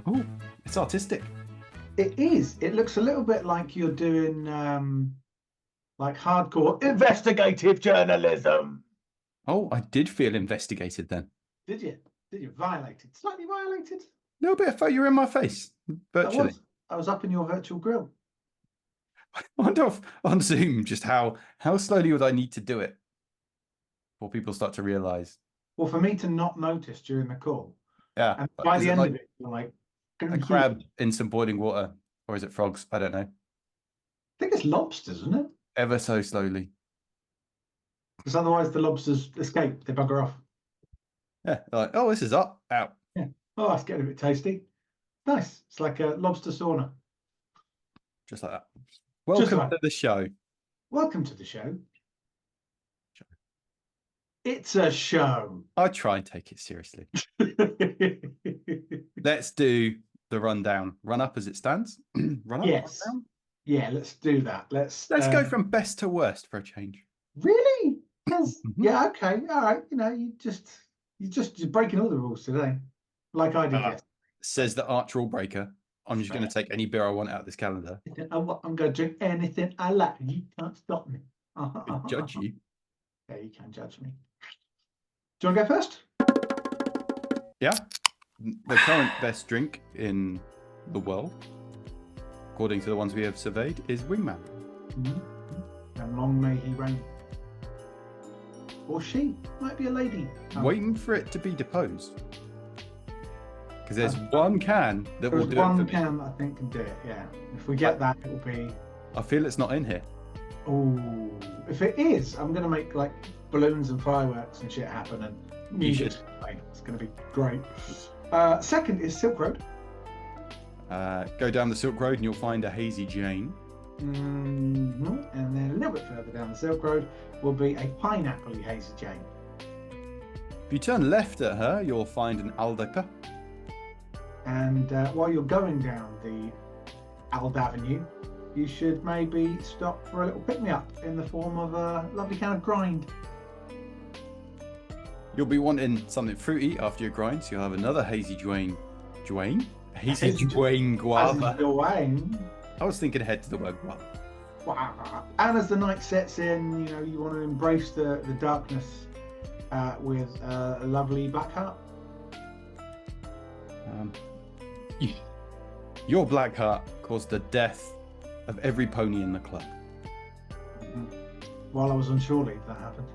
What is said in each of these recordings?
Oh, it's artistic. It is. It looks a little bit like you're doing like hardcore investigative journalism. Oh, I did feel investigated then. Did you? Did you? Violated? Slightly violated? A little bit of you're in my face, I virtually. was. I was up in your virtual grill. I wonder if on Zoom just how slowly would I need to do it before people start to realise. Well, for me to not notice during the call, Yeah. and by Is the it end like of it, you're like, a crab in some boiling water, or is it frogs? I don't know. I think it's lobsters, isn't it? Ever so slowly. Because otherwise the lobsters escape. They bugger off. Yeah. Like, oh, this is up, out. Yeah. Oh, that's getting a bit tasty. Nice. It's like a lobster sauna. Just like that. Welcome to the show. Welcome to the show. It's a show. I try and take it seriously. Let's do the rundown. Run up as it stands. Run up. Yes. Run down. Yeah, let's do that. Let's go from best to worst for a change. Really? Yes. Yeah. Okay. All right. You know, you're breaking all the rules today, like I did yesterday. Says the arch rule breaker. I'm just going to take any beer I want out of this calendar. I'm going to drink anything I like. You can't stop me. Judge you. Yeah, you can judge me. Do you want to go first? Yeah. The current best drink in the world, according to the ones we have surveyed, is Wingman. Mm-hmm. And long may he reign. Or she. Might be a lady. Waiting for it to be deposed. Because there's one can that will do it. There's one can that I think can do it, yeah. If we get that, it will be... I feel it's not in here. Oh, if it is, I'm going to make like balloons and fireworks and shit happen, and music. It's going to be great. Second is Silk Road. Go down the Silk Road and you'll find a Hazy Jane. Mm-hmm. And then a little bit further down the Silk Road will be a pineapple-y Hazy Jane. If you turn left at her, you'll find an Aldaka. And while you're going down the Ald Avenue, you should maybe stop for a little pick-me-up in the form of a lovely can of grind. You'll be wanting something fruity after your grind, so you'll have another Hazy Dwayne. Hazy Dwayne Guava. I was thinking ahead to the word guava. Wow. And as the night sets in, you know, you want to embrace the darkness with a lovely black heart. Your black heart caused the death of every pony in the club. Mm-hmm. While I was on shore leave, that happened.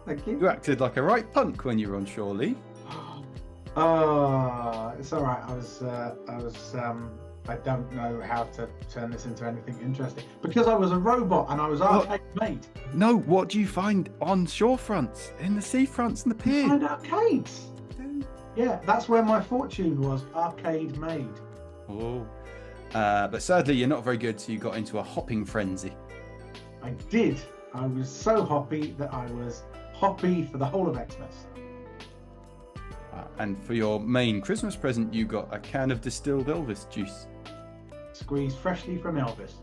Thank you. You acted like a right punk when you were on shore leave. Oh, it's all right. I don't know how to turn this into anything interesting because I was a robot and I was arcade made. No, what do you find on shore fronts, in the sea fronts, and the pier? You find arcades. Yeah, that's where my fortune was, arcade made. Oh, but sadly you're not very good, so you got into a hopping frenzy. I did. I was so hoppy that I was hoppy for the whole of Xmas. And for your main Christmas present, you got a can of distilled Elvis juice. Squeezed freshly from Elvis.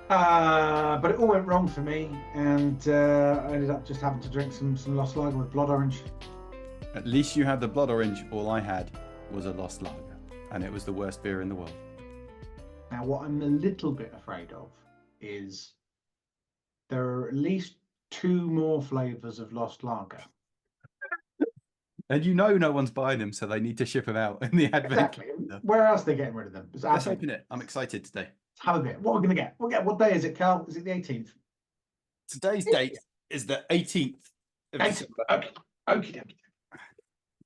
But it all went wrong for me, and I ended up just having to drink some Lost Lager with blood orange. At least you had the blood orange. All I had was a Lost Lager, and it was the worst beer in the world. Now, what I'm a little bit afraid of is there are at least 2 more flavours of Lost Lager. And you know no one's buying them, so they need to ship them out in the advent. Exactly. Where else are they getting rid of them? Let's open it. I'm excited today. Let's have a bit. What are we going to get? What day is it, Carl? Is it the 18th? Today's date is the 18th of December. Okay.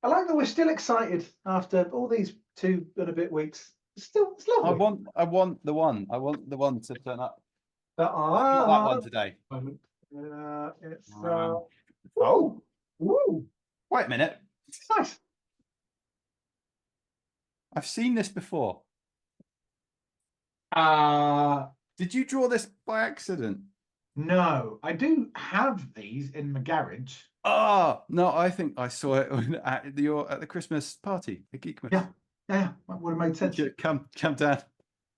I like that we're still excited after all these 2 and a bit weeks. It's lovely. I want the one. I want the one to turn up. That one today. It's Wait a minute. It's nice. I've seen this before. Did you draw this by accident? No, I do have these in my garage. Oh no, I think I saw it at the Christmas party at Geekmas. Yeah, that would have made sense. Come down.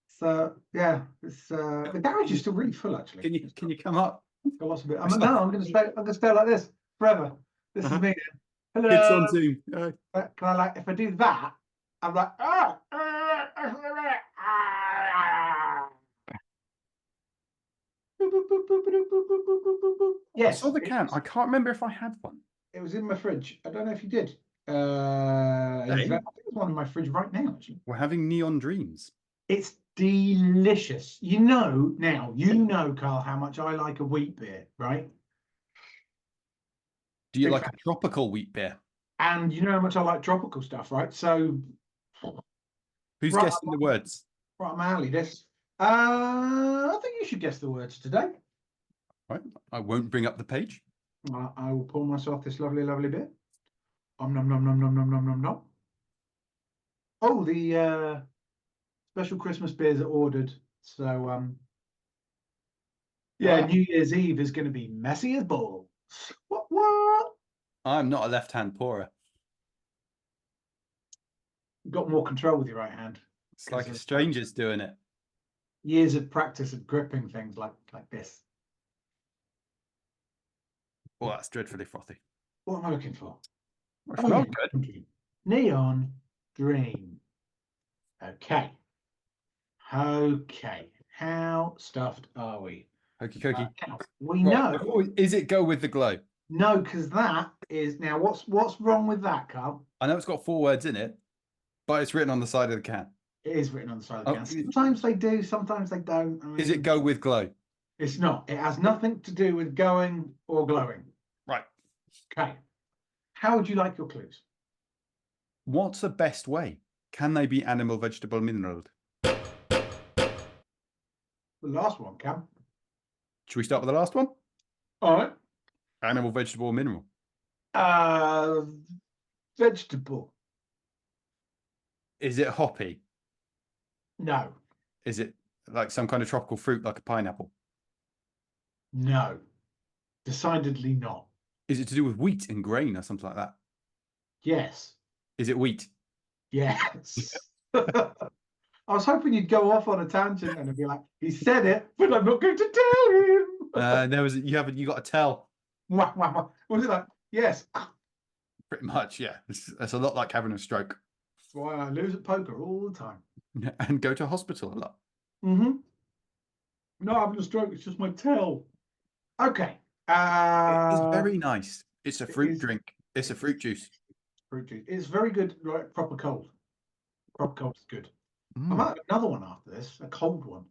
So yeah, it's the garage is still really full actually. Can you come up? It's got lots of it. I'm going to stay like this forever. This is me. Kids on Hello. Zoom. Can I like if I do that, I'm like I yes. saw the can. I can't remember if I had one. It was in my fridge. I don't know if you did. Hey. I think it's one in my fridge right now, actually. We're having neon dreams. It's delicious. You know now, Carl, how much I like a wheat beer, right? Do you Big like fan. a tropical wheat beer? And you know how much I like tropical stuff, right? So Who's right, guessing the words? right, I'm alley this. I think you should guess the words today. Right. I won't bring up the page. I will pour myself this lovely, lovely beer. Nom nom nom nom nom nom nom nom nom. Oh, the special Christmas beers are ordered. So yeah, New Year's Eve is going to be messy as balls. What? I'm not a left-hand pourer. You've got more control with your right hand. It's like a stranger's doing it. Years of practice of gripping things like this. Oh, that's dreadfully frothy. What am I looking for? It smells good. Neon Dream. Okay. How stuffed are we? Hokey cokey. We know. Is it go with the glow? No, because that is now. What's wrong with that, Carl? I know it's got 4 words in it, but it's written on the side of the can. It is written on the side of the can. Sometimes they do, sometimes they don't. I mean, is it go with glow? It's not. It has nothing to do with going or glowing. Right. Okay. How would you like your clues? What's the best way? Can they be animal, vegetable, mineral? The last one, Cam. Should we start with the last one? All right. Animal, vegetable, mineral. Vegetable. Is it hoppy? No. Is it like some kind of tropical fruit, like a pineapple? No. Decidedly not. Is it to do with wheat and grain or something like that? Yes. Is it wheat? Yes. I was hoping you'd go off on a tangent and be like, he said it, but I'm not going to tell him. You got to tell. What was it like? Yes. Pretty much, yeah. It's a lot like having a stroke. That's why I lose at poker all the time. And go to hospital a lot. Mm-hmm. No, having a stroke, it's just my tail. Okay. It's very nice. It's a fruit drink. It's a fruit juice. Fruit juice. It's very good, like proper cold. Proper cold is good. I might have another one after this, a cold one.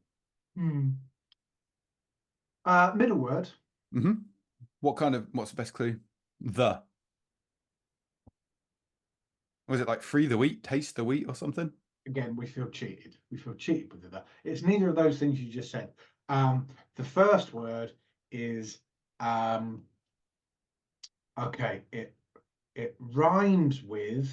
Middle word. Mm-hmm. What's the best clue? The. Was it like free the wheat, taste the wheat or something? Again, we feel cheated. We feel cheated with that. It's neither of those things you just said. The first word is okay. It rhymes with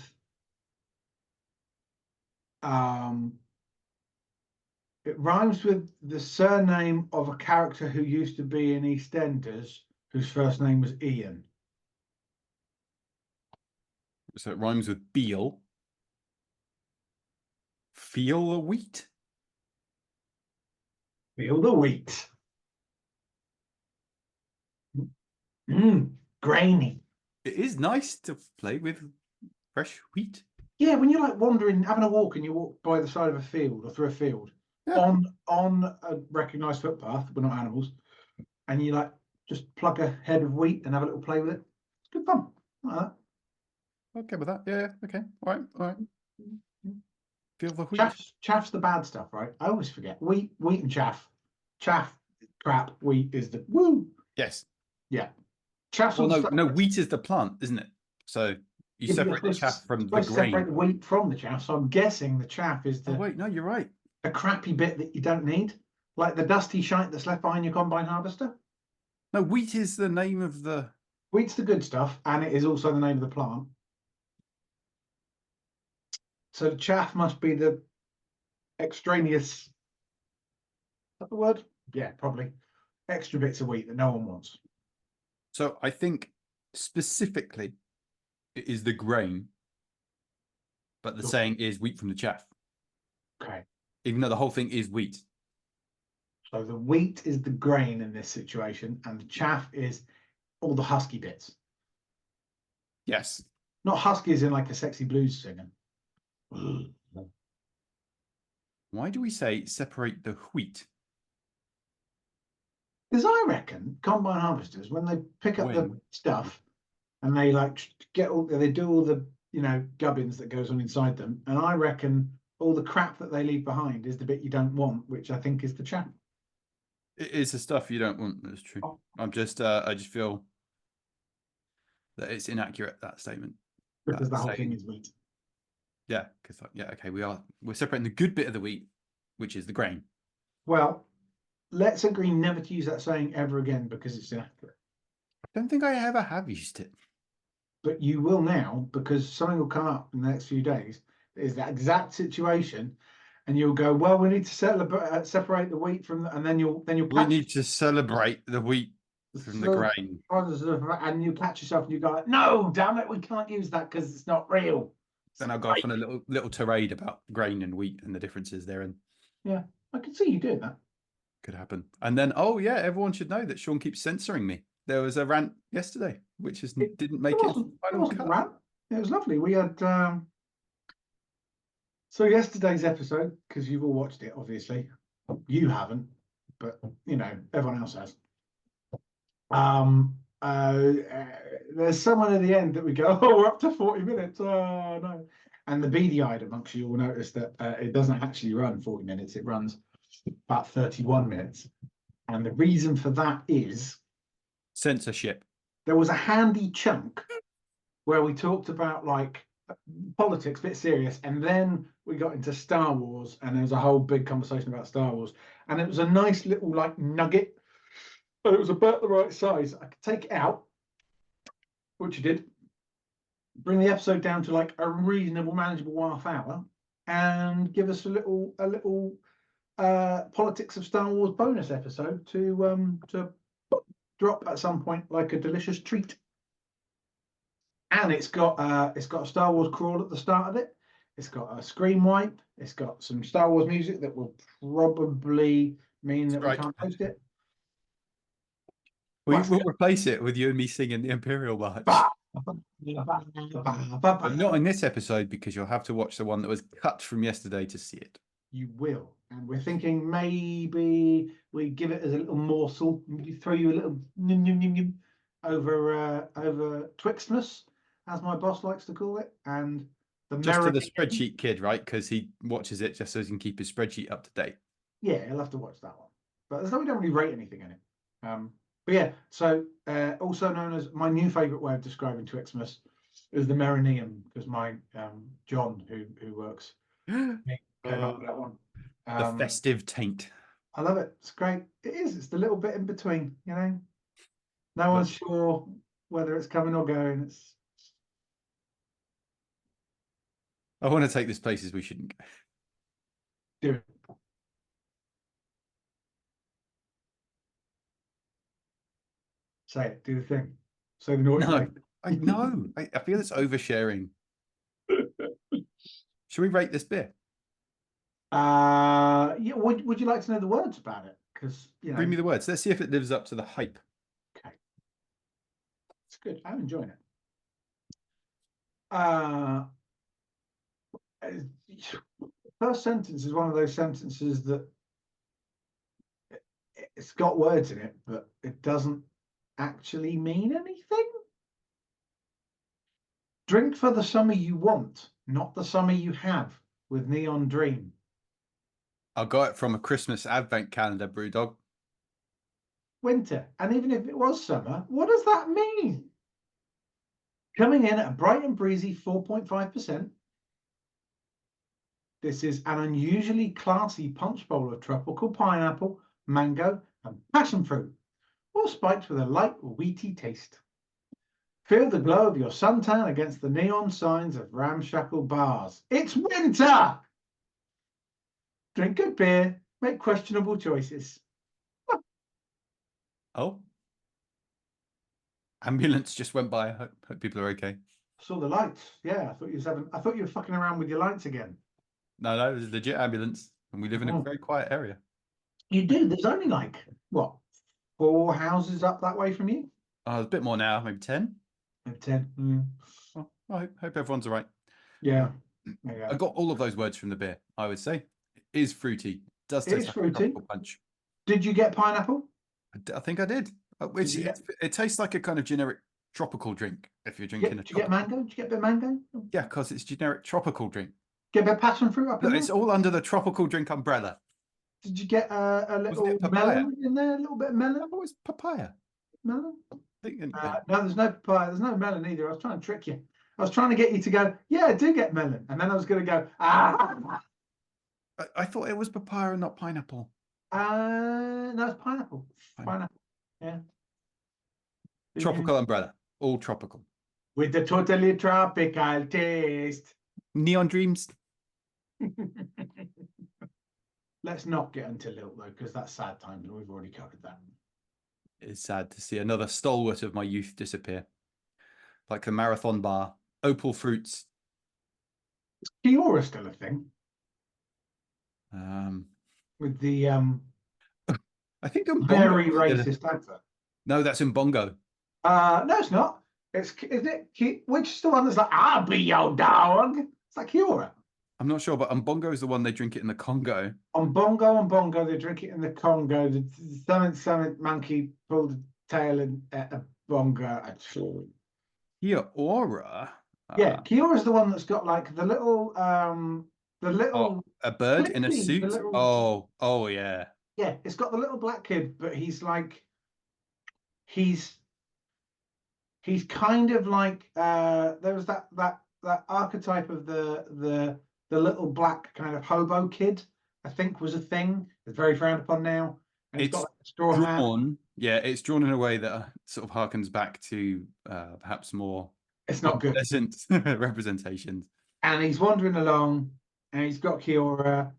the surname of a character who used to be in EastEnders, whose first name was Ian. So it rhymes with Beale. Feel the wheat. Feel the wheat. Grainy. It is nice to play with fresh wheat. Yeah, when you're like wandering, having a walk, and you walk by the side of a field or through a field on a recognised footpath, we're not animals, and you like just pluck a head of wheat and have a little play with it. It's good fun. Like that. Okay with that. Yeah. Okay. All right. Feel the wheat. Chaff's the bad stuff, right? I always forget. Wheat and chaff. Chaff, crap. Wheat is the woo. Yes. Yeah. Chaff's no. Wheat is the plant, isn't it? So you separate the chaff from the grain. Separate the wheat from the chaff. So I'm guessing the chaff is the. Oh wait, no, you're right. The crappy bit that you don't need, like the dusty shite that's left behind your combine harvester. No, wheat is the name of the. Wheat's the good stuff, and it is also the name of the plant. So the chaff must be the extraneous. Is that the word? Yeah, probably. Extra bits of wheat that no one wants. So I think specifically it is the grain, but the saying is wheat from the chaff. Okay. Even though the whole thing is wheat. So the wheat is the grain in this situation, and the chaff is all the husky bits. Yes. Not husky as in like a sexy blues singer. Why do we say separate the wheat? Because I reckon combine harvesters, when they pick up the stuff and they like they do all the gubbins that goes on inside them, and I reckon all the crap that they leave behind is the bit you don't want, which I think is the chaff. It is the stuff you don't want. That's true. Oh. I just feel that it's inaccurate, that statement. Because the whole thing is wheat. Yeah, because okay, we're separating the good bit of the wheat, which is the grain. Well, let's agree never to use that saying ever again because it's inaccurate. I don't think I ever have used it. But you will now, because something will come up in the next few days. Is that exact situation, and you'll go, well, we need to separate the wheat from, and then you'll we need to celebrate the wheat from the grain, and you catch yourself and you go, no, damn it, we can't use that because it's not real. Then I'll go off on a little tirade about grain and wheat and the differences therein. Yeah, I can see you doing that. Could happen. And then, oh yeah, everyone should know that Sean keeps censoring me. There was a rant yesterday, which didn't make it. It wasn't a rant. It was lovely. We had so yesterday's episode, because you've all watched it, obviously. You haven't, but everyone else has. There's someone at the end that we go, oh, we're up to 40 minutes. Oh no. And the beady-eyed amongst you will notice that it doesn't actually run 40 minutes, it runs about 31 minutes. And the reason for that is censorship. There was a handy chunk where we talked about like politics, a bit serious, and then we got into Star Wars, and there was a whole big conversation about Star Wars, and it was a nice little like nugget, but it was about the right size. I could take it out, which you did, bring the episode down to like a reasonable, manageable half hour, and give us a little politics of Star Wars bonus episode to drop at some point like a delicious treat. And it's got a Star Wars crawl at the start of it. It's got a screen wipe. It's got some Star Wars music that will probably mean that we can't post it. We'll replace it with you and me singing the Imperial March. But not in this episode, because you'll have to watch the one that was cut from yesterday to see it. You will. And we're thinking maybe we give it as a little morsel. We throw you a little over Twixtmas, as my boss likes to call it, and just to the spreadsheet kid, right? Because he watches it just so he can keep his spreadsheet up to date. Yeah, he'll have to watch that one. But as though we don't really rate anything in it. But yeah, so also known as my new favourite way of describing Twixtmas is the Merineum, because my John, who works, came up with that one. The festive taint. I love it. It's great. It is. It's the little bit in between, No one's sure whether it's coming or going. It's. I want to take this places we shouldn't go. Do it. Say it. Do the thing. Say the naughty thing. No, I feel it's oversharing. Should we rate this beer? Yeah. Would you like to know the words about it? Because bring me the words. Let's see if it lives up to the hype. Okay. It's good. I'm enjoying it. First sentence is one of those sentences that it's got words in it, but it doesn't actually mean anything. Drink for the summer you want, not the summer you have, with Neon Dream. I got it from a Christmas advent calendar, Brewdog. Winter, and even if it was summer, what does that mean? Coming in at a bright and breezy 4.5%. This is an unusually classy punch bowl of tropical pineapple, mango, and passion fruit, all spiked with a light, wheaty taste. Feel the glow of your suntan against the neon signs of ramshackle bars. It's winter! Drink good beer, make questionable choices. Oh. Ambulance just went by. I hope people are okay. I saw the lights. Yeah, I thought you were fucking around with your lights again. No, it was a legit ambulance, and we live in a very quiet area. You do. There's only like 4 houses up that way from you. Oh, a bit more now, maybe 10. Maybe 10. Mm. Well, I hope everyone's all right. Yeah. I got all of those words from the beer, I would say. It is fruity. It does taste like a tropical punch. Did you get pineapple? I think I did. Which it tastes like a kind of generic tropical drink if you're drinking Did you get mango? Did you get a bit of mango? Yeah, because it's generic tropical drink. Get a bit of passion fruit up in there? It's all under the tropical drink umbrella. Did you get a little melon in there? A little bit of melon? Oh, it's papaya. Melon? No, there's no papaya. There's no melon either. I was trying to trick you. I was trying to get you to go, yeah, I do get melon. And then I was going to go, I thought it was papaya and not pineapple. No, it's pineapple. Pineapple. Yeah. Tropical umbrella. All tropical. With the totally tropical taste. Neon dreams. Let's not get into Lilt though, because that's sad times and we've already covered that. It's sad to see another stalwart of my youth disappear. Like the Marathon Bar, Opal Fruits. Is Kiora still a thing? With the I think very racist advert. No, that's in Bongo. No, it's not. Is it which is the one that's like, I'll be your dog? It's like Kiora. I'm not sure, but Bongo is the one they drink it in the Congo. On Bongo, they drink it in the Congo. The summit monkey pulled the tail in a Bongo. Kiora. Yeah, Kiora is the one that's got like the little a bird in a suit. Oh yeah. Yeah, it's got the little black kid, but he's kind of like there was that archetype of the little black kind of hobo kid, I think was a thing. It's very frowned upon now. And it's got like a straw drawn, hat. Yeah, it's drawn in a way that sort of harkens back to perhaps more it's not good pleasant representations. And he's wandering along and he's got Kiora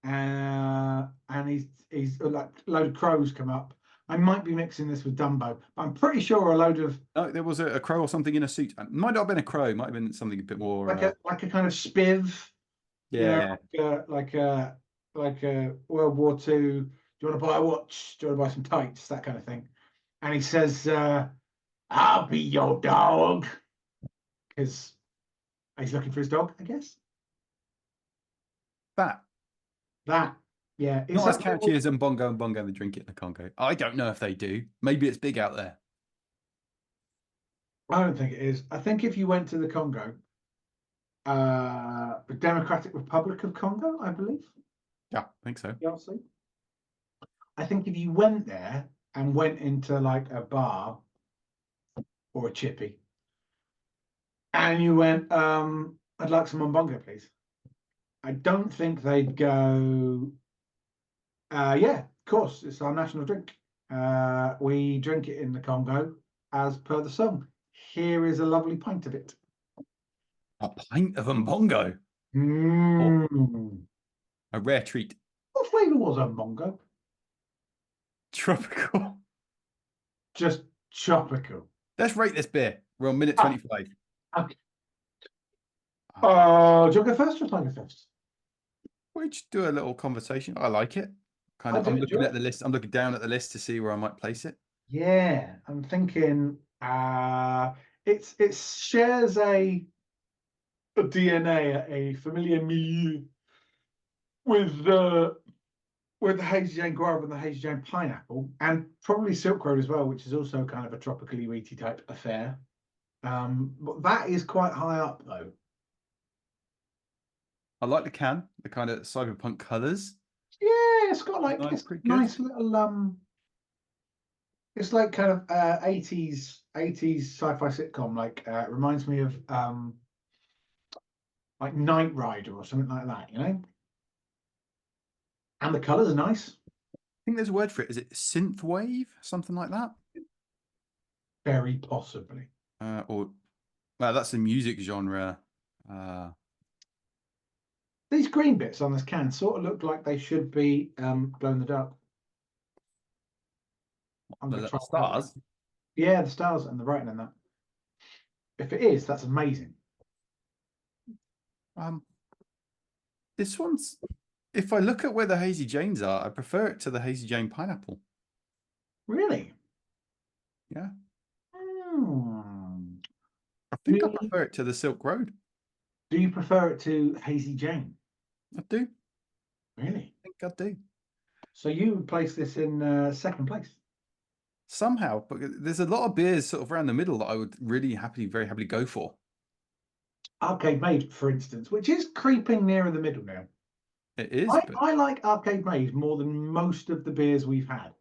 and he's like a load of crows come up. I might be mixing this with Dumbo, but I'm pretty sure a load of there was a crow or something in a suit. It might not have been a crow, it might have been something a bit more like a kind of spiv. Yeah. Like a World War II. Do you want to buy a watch? Do you want to buy some tights? That kind of thing. And he says, I'll be your dog. Because he's looking for his dog, I guess. That. Yeah. Not as catchy as Bongo and Bongo they drink it in the Congo. I don't know if they do. Maybe it's big out there. I don't think it is. I think if you went to the Congo, the Democratic Republic of Congo, I believe. Yeah, I think so. DRC. I think if you went there and went into like a bar or a chippy and you went, I'd like some Mbongo, please. I don't think they'd go, yeah, of course, it's our national drink. We drink it in the Congo as per the song. Here is a lovely pint of it. A pint of Mbongo? A rare treat. What flavour was Mbongo? Tropical. Just tropical. Let's rate this beer. We're on minute 25. Okay. Do you want to go first or shall I go first? We just do a little conversation. I like it. I'm looking at the list. I'm looking down at the list to see where I might place it. Yeah, I'm thinking it shares a DNA, a familiar milieu with the Hazy Jane Guava and the Hazy Jane Pineapple, and probably Silk Road as well, which is also kind of a tropically wheaty type affair. But that is quite high up though. I like the can, the kind of cyberpunk colours. Yeah, it's got like nice little it's like kind of 80s sci-fi sitcom, like it reminds me of like Knight Rider or something like that, you know? And the colours are nice. I think there's a word for it. Is it synthwave? Something like that? Very possibly. Well, that's the music genre. These green bits on this can sort of look like they should be glow in the dark. The stars? Yeah, the stars and the writing in that. If it is, that's amazing. This one's, if I look at where the Hazy Janes are, I prefer it to the Hazy Jane Pineapple. Really? Yeah. think I prefer it to the Silk Road. Do you prefer it to Hazy Jane? I do. Really? I think I do. So you would place this in second place? Somehow, but there's a lot of beers sort of around the middle that I would really very happily go for. Arcade Maid, for instance, which is creeping nearer the middle now. It is. I like Arcade Maid more than most of the beers we've had.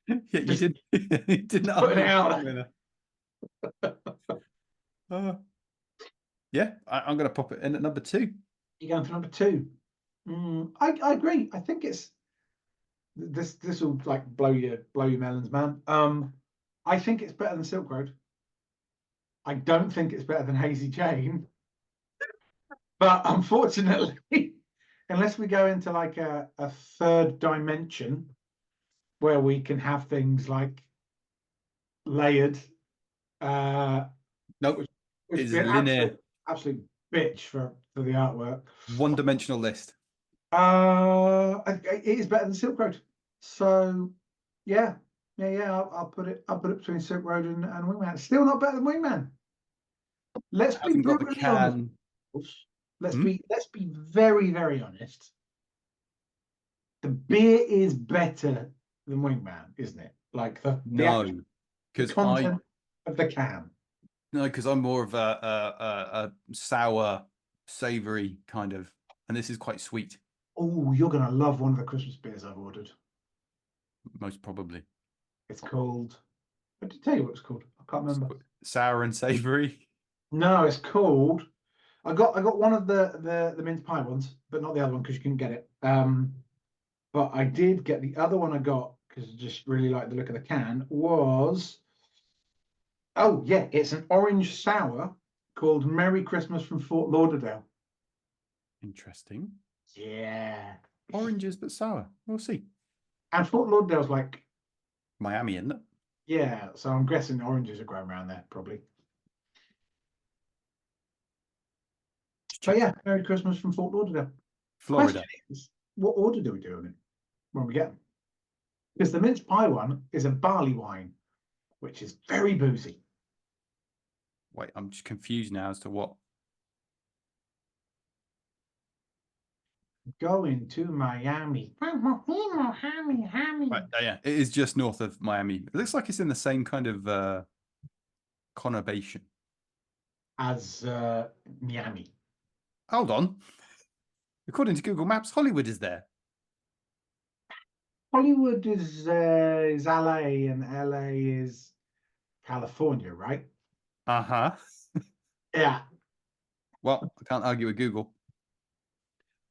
Yeah, you did. You didn't put it out. Yeah, I'm going to pop it in at number 2. You're going for number 2. I agree. I think it's this will like blow your melons, man. I think it's better than Silk Road. I don't think it's better than Hazy Jane. But unfortunately, unless we go into like a third dimension where we can have things like layered, nope, which is linear. Absolute bitch for the artwork. One-dimensional list. It is better than Silk Road. So yeah. I'll put it between Silk Road and Wingman. Still not better than Wingman. Let's be brutally honest. Let's be very, very honest. The beer is better than Wingman, isn't it? Like the content of the can. No, because I'm more of a sour, savoury kind of, and this is quite sweet. Oh, you're gonna love one of the Christmas beers I've ordered. Most probably. It's called. I did tell you what it's called. I can't remember. Sour and savoury. No, it's called. I got one of the mince pie ones, but not the other one because you couldn't get it. But I did get the other one I got because I just really liked the look of the can. It's an orange sour called Merry Christmas from Fort Lauderdale. Interesting. Yeah. Oranges but sour. We'll see. And Fort Lauderdale's like Miami, isn't it? Yeah, so I'm guessing oranges are growing around there probably. But yeah, Merry Christmas from Fort Lauderdale. Florida. Question is, what order do we do on it when we get them? Because the mince pie one is a barley wine, which is very boozy. Wait, I'm just confused now as to what. Going to Miami. Right, yeah, it is just north of Miami. It looks like it's in the same kind of conurbation as Miami. Hold on. According to Google Maps, Hollywood is there. Hollywood is LA and LA is California, right? Uh-huh. Yeah. Well, I can't argue with Google.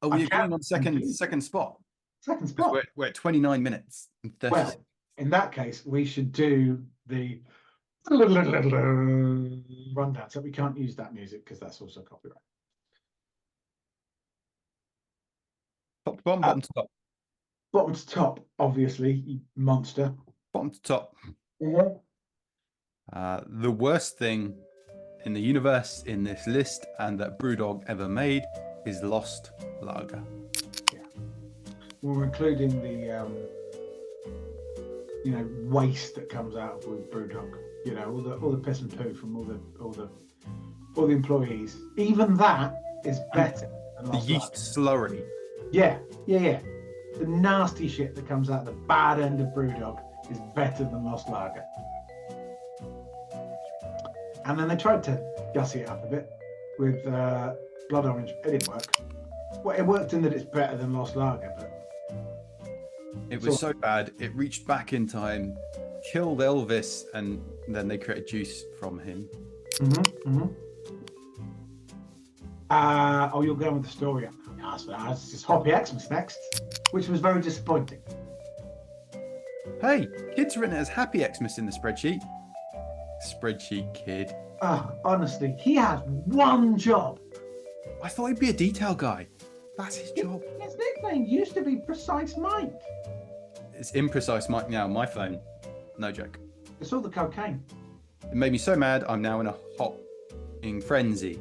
Are we agreeing on second spot? Second spot. We're at 29 minutes and 30 seconds. In that case, we should do the rundown. So we can't use that music because that's also copyright. Top to bottom, bottom to top. Bottom to top, obviously, you monster. Bottom to top. Mm-hmm. The worst thing in the universe in this list and that Brewdog ever made is Lost Lager. Yeah. We're including the waste that comes out with Brewdog. You know, all the piss and poo from all the employees. Even that is better than Lost the yeast Lager. Slurry. Yeah. The nasty shit that comes out the bad end of Brewdog is better than Lost Lager. And then they tried to gussy it up a bit with Blood Orange. It didn't work. Well, it worked in that it's better than Lost Lager, but it was so bad it reached back in time, killed Elvis, and then they created juice from him. You're going with the story. It's just Hoppy Xmas next, which was very disappointing. Hey, kid's written it as Happy Xmas in the spreadsheet. Spreadsheet kid. Honestly, he has one job. I thought he'd be a detail guy. That's his job. His nickname used to be Precise Mike. It's Imprecise Mike now, my phone. No joke. It's all the cocaine. It made me so mad, I'm now in a hopping frenzy.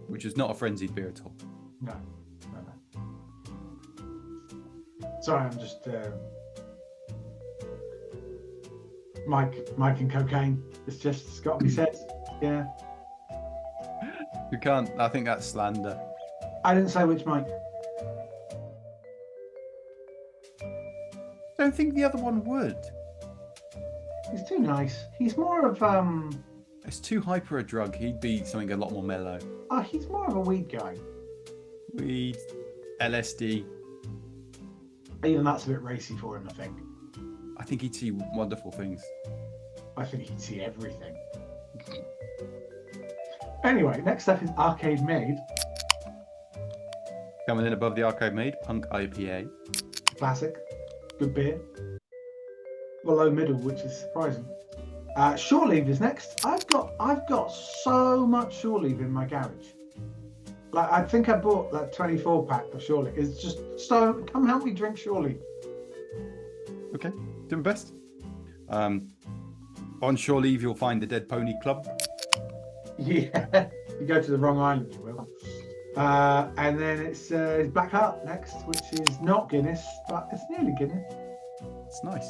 Which is not a frenzied beer at all. No. Sorry, I'm just Mike and cocaine. it's got to be said. Yeah. You can't. I think that's slander. I didn't say which mate. I don't think the other one would. He's too nice. He's more of It's too hyper a drug. He'd be something a lot more mellow. He's more of a weed guy. Weed, LSD. Even that's a bit racy for him, I think. I think he'd see wonderful things. I think he'd see everything. Anyway, next up is Arcade Maid. Coming in above the Arcade Maid, Punk IPA. Classic. Good beer. Below middle, which is surprising. Shore Leave is next. I've got so much Shore Leave in my garage. Like, I think I bought like 24 pack of Shore Leave. It's just so. Come help me drink Shore Leave. Okay, do my best. On Shore Leave, you'll find the Dead Pony Club. Yeah, you go to the wrong island, you will. And then it's Black Heart next, which is not Guinness, but it's nearly Guinness. It's nice.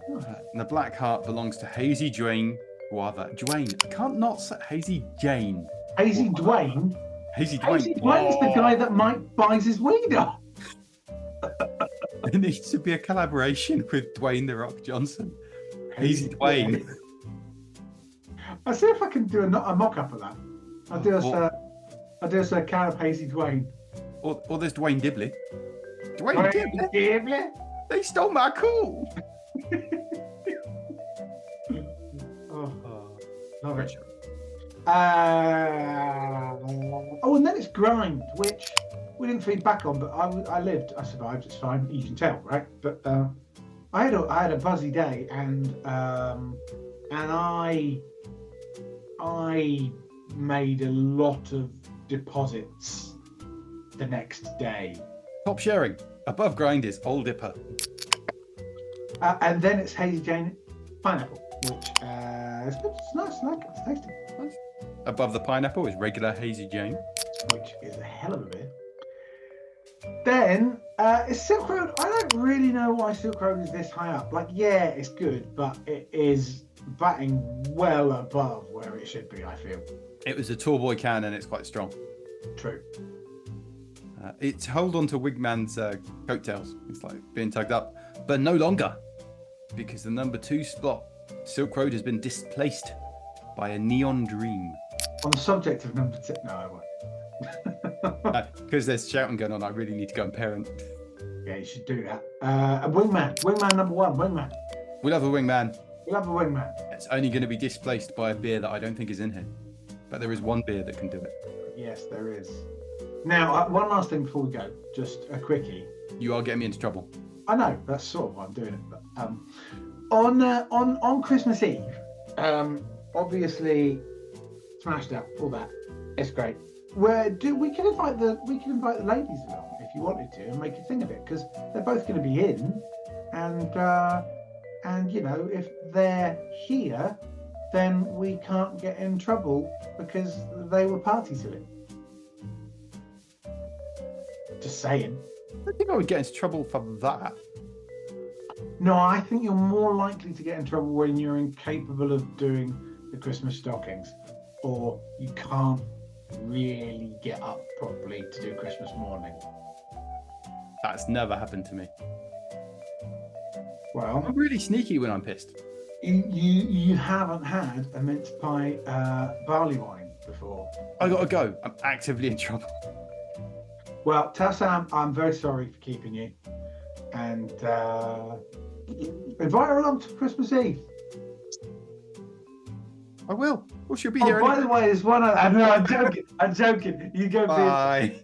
And the Black Heart belongs to Hazy Dwayne Guava. Dwayne. I can't not say Hazy Jane. Hazy Dwayne? Hazy Dwayne. Hazy Dwayne's the guy that Mike buys his weed off. It needs to be a collaboration with Dwayne The Rock Johnson. Hazy Dwayne. I'll see if I can do a mock-up of that. I'll do a can of Hazy Dwayne. Or there's Dwayne Dibley. Dwayne Dibley? They stole my cool. Love it. And then it's Grind, which we didn't feed back on, but I survived. It's fine. You can tell, right? But I had a buzzy day, and I made a lot of deposits the next day. Top sharing. Above Grind is Old Dipper. And then it's Hazy Jane Pineapple, which is good. It's nice. I like it. It's tasty. Nice. Above the pineapple is regular Hazy Jane, which is a hell of a beer. Then it's Silk Road. I don't really know why Silk Road is this high up. Like, yeah, it's good, but it is batting well above where it should be, I feel. It was a tall boy can and it's quite strong. True. It's hold on to Wigman's coattails. It's like being tugged up, but no longer, because the number 2 spot, Silk Road, has been displaced by a Neon Dream. On the subject of number 2, no, I won't. Because there's shouting going on, I really need to go and parent. Yeah, you should do that. Wingman number 1, Wingman. We love a Wingman. We love a Wingman. It's only going to be displaced by a beer that I don't think is in here, but there is one beer that can do it. Yes, there is. Now, one last thing before we go, just a quickie. You are getting me into trouble. I know, that's sort of why I'm doing it. But on Christmas Eve, obviously smashed up, all that. It's great. We can invite the ladies along if you wanted to and make a thing of it, because they're both going to be in, and you know, if they're here, then we can't get in trouble because they were party to it. Just saying. I think I would get into trouble for that. No, I think you're more likely to get in trouble when you're incapable of doing the Christmas stockings, or you can't really get up properly to do Christmas morning. That's never happened to me. Well, I'm really sneaky when I'm pissed. You haven't had a mince pie barley wine before. I gotta go. I'm actively in trouble. Well, tell Sam I'm very sorry for keeping you, and invite her along to Christmas Eve. I will. Well, she'll be here. By the way, there's one other. No, I'm joking. You go. Bye.